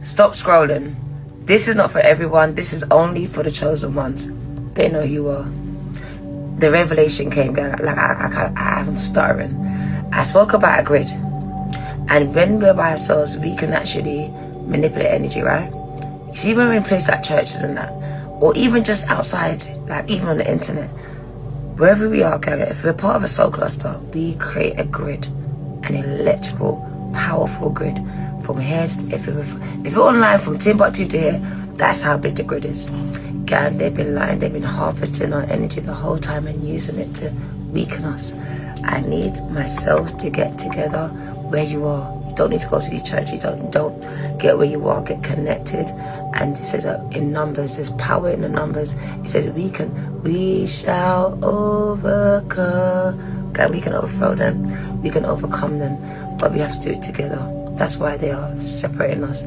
Stop scrolling. This is not for everyone. This is only for the chosen ones. They know who you are. The revelation came, like I'm stuttering. I spoke about a grid. And when we're by ourselves, we can actually manipulate energy, right? You see, when we're in places like churches and that, or even just outside, like even on the internet, wherever we are, if we're part of a soul cluster, we create a grid, an electrical, powerful grid. From here, if you're online from Timbuktu to here, that's how big the grid is. Again, they've been harvesting our energy the whole time and using it to weaken us. I need myself to get together where you are. You don't need to go to the church. You don't get where you are. Get connected. And it says that in numbers, there's power in the numbers. It says we shall overcome. Okay, we can overthrow them. We can overcome them, but we have to do it together. That's why they are separating us.